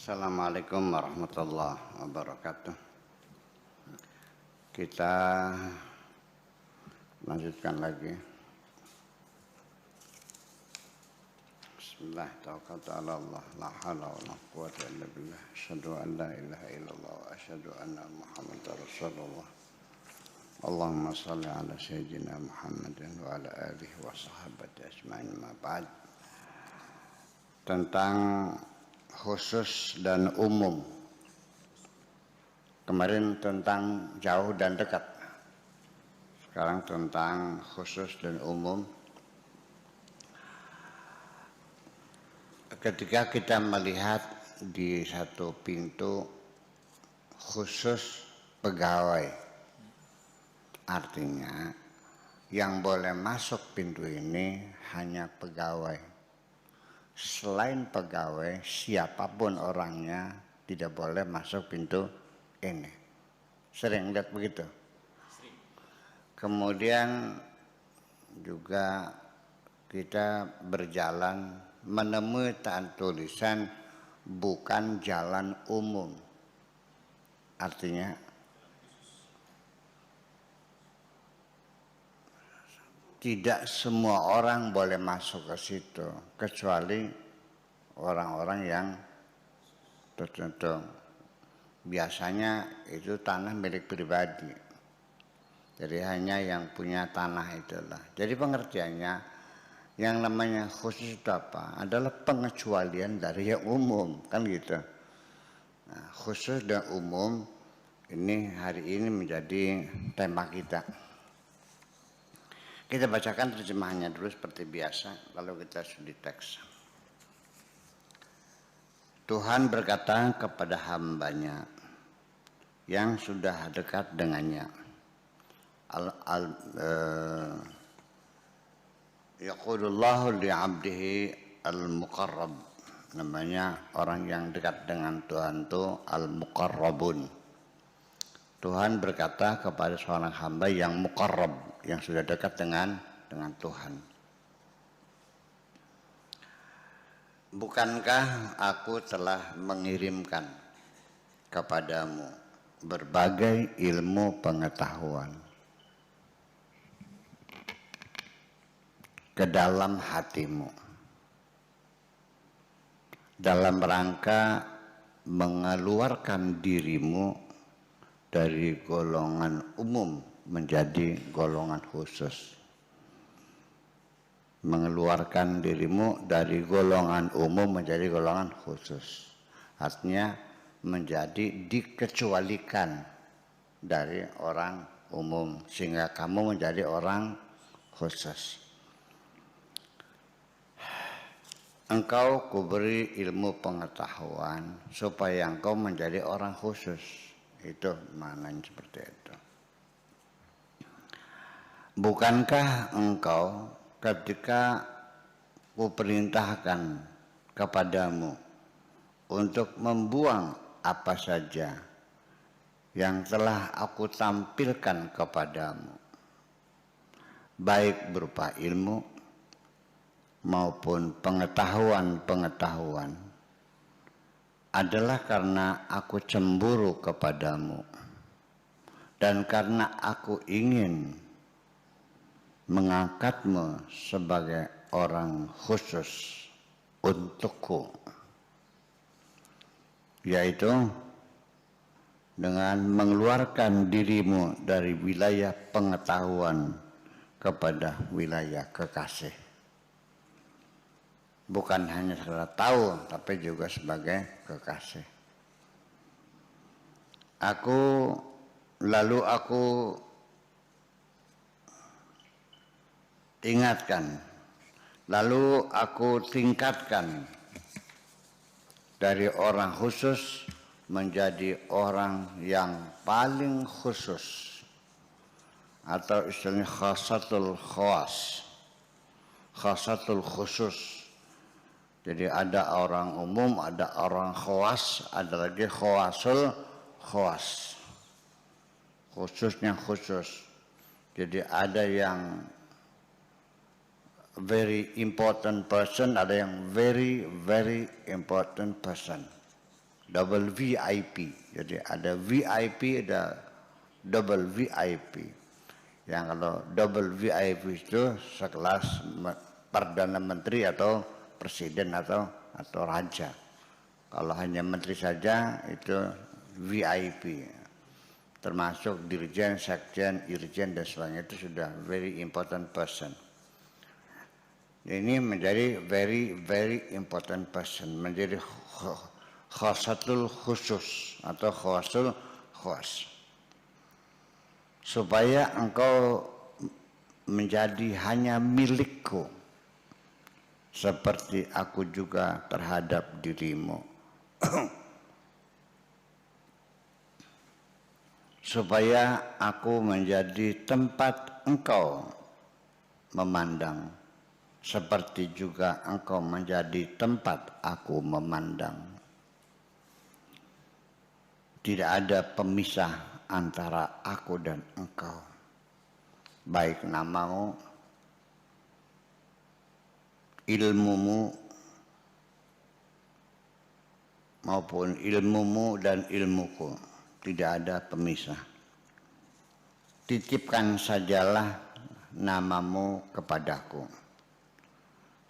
Assalamualaikum warahmatullahi wabarakatuh. Kita lanjutkan lagi. Bismillah, tawakkaltu ala Allah, la haula wala quwwata illa billah. Asyhadu an la ilaha illallah wa asyhadu anna Muhammadar Rasulullah. Allahumma shalli ala sayyidina Muhammadin wa ala alihi wa sahabati ajmain, ma ba'd. Tentang khusus dan umum. Kemarin tentang jauh dan dekat. Sekarang tentang khusus dan umum. Ketika kita melihat di satu pintu khusus pegawai, artinya yang boleh masuk pintu ini hanya pegawai. Selain pegawai, siapapun orangnya tidak boleh masuk pintu ini. Sering lihat begitu? Kemudian juga kita berjalan menemui tulisan bukan jalan umum. Artinya tidak semua orang boleh masuk ke situ, kecuali orang-orang yang tertentu. Biasanya itu tanah milik pribadi. Jadi hanya yang punya tanah itulah. Jadi pengertiannya, yang namanya khusus itu apa? Adalah pengecualian dari yang umum, kan gitu. Nah, khusus dan umum ini hari ini menjadi tema kita. Kita bacakan terjemahannya dulu seperti biasa, lalu kita studi teks. Tuhan berkata kepada hambanya yang sudah dekat dengannya. Yaqulullahu li'abdihi al-muqarrab. Namanya orang yang dekat dengan Tuhan itu al-muqarrabun. Tuhan berkata kepada seorang hamba yang muqarrab, yang sudah dekat dengan Tuhan. Bukankah aku telah mengirimkan kepadamu berbagai ilmu pengetahuan ke dalam hatimu, dalam rangka mengeluarkan dirimu dari golongan umum menjadi golongan khusus. Mengeluarkan dirimu dari golongan umum menjadi golongan khusus. Artinya menjadi dikecualikan dari orang umum sehingga kamu menjadi orang khusus. Engkau kuberi ilmu pengetahuan supaya engkau menjadi orang khusus. Itu maknanya seperti itu. Bukankah engkau ketika kuperintahkan kepadamu untuk membuang apa saja yang telah aku tampilkan kepadamu, baik berupa ilmu maupun pengetahuan-pengetahuan, adalah karena aku cemburu kepadamu dan karena aku ingin mengangkatmu sebagai orang khusus untukku, yaitu dengan mengeluarkan dirimu dari wilayah pengetahuan kepada wilayah kekasih. Bukan hanya sekedar tahu, tapi juga sebagai kekasih. Lalu aku ingatkan, lalu aku tingkatkan dari orang khusus menjadi orang yang paling khusus, atau istilahnya khasatul khawas, khasatul khusus. Jadi ada orang umum, ada orang khawas, ada lagi khawasul khawas, khususnya khusus. Jadi ada yang very important person, ada yang very important person. double VIP. Jadi ada VIP, ada double VIP. Yang kalau double VIP itu sekelas Perdana Menteri atau Presiden atau Raja. Kalau hanya Menteri saja itu VIP. Termasuk Dirjen, Sekjen, Irjen dan sebagainya itu sudah very important person. Ini menjadi very important person, menjadi khasatul khusus atau khasul khas. Supaya engkau menjadi hanya milikku, seperti aku juga terhadap dirimu. Supaya aku menjadi tempat engkau memandang, seperti juga engkau menjadi tempat aku memandang. Tidak ada pemisah antara aku dan engkau, baik namamu, ilmumu, maupun ilmumu dan ilmuku. Tidak ada pemisah. Titipkan sajalah namamu kepadaku,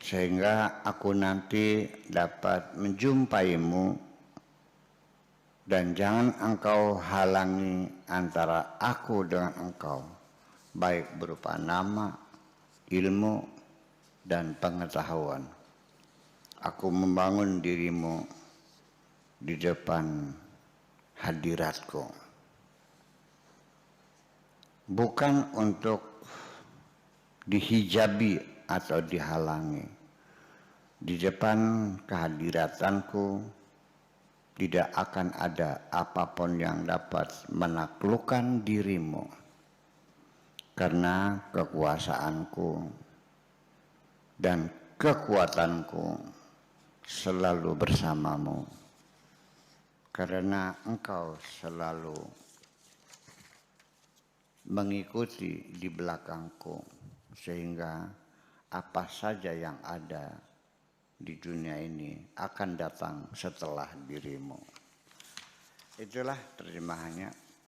sehingga aku nanti dapat menjumpaimu, dan jangan engkau halangi antara aku dengan engkau, baik berupa nama, ilmu, dan pengetahuan. Aku membangun dirimu di depan hadiratku, bukan untuk dihijabi atau dihalangi. Di depan kehadiratanku tidak akan ada apapun yang dapat menaklukkan dirimu, karena kekuasaanku dan kekuatanku selalu bersamamu, karena engkau selalu mengikuti di belakangku, sehingga apa saja yang ada di dunia ini akan datang setelah dirimu. Itulah terjemahannya.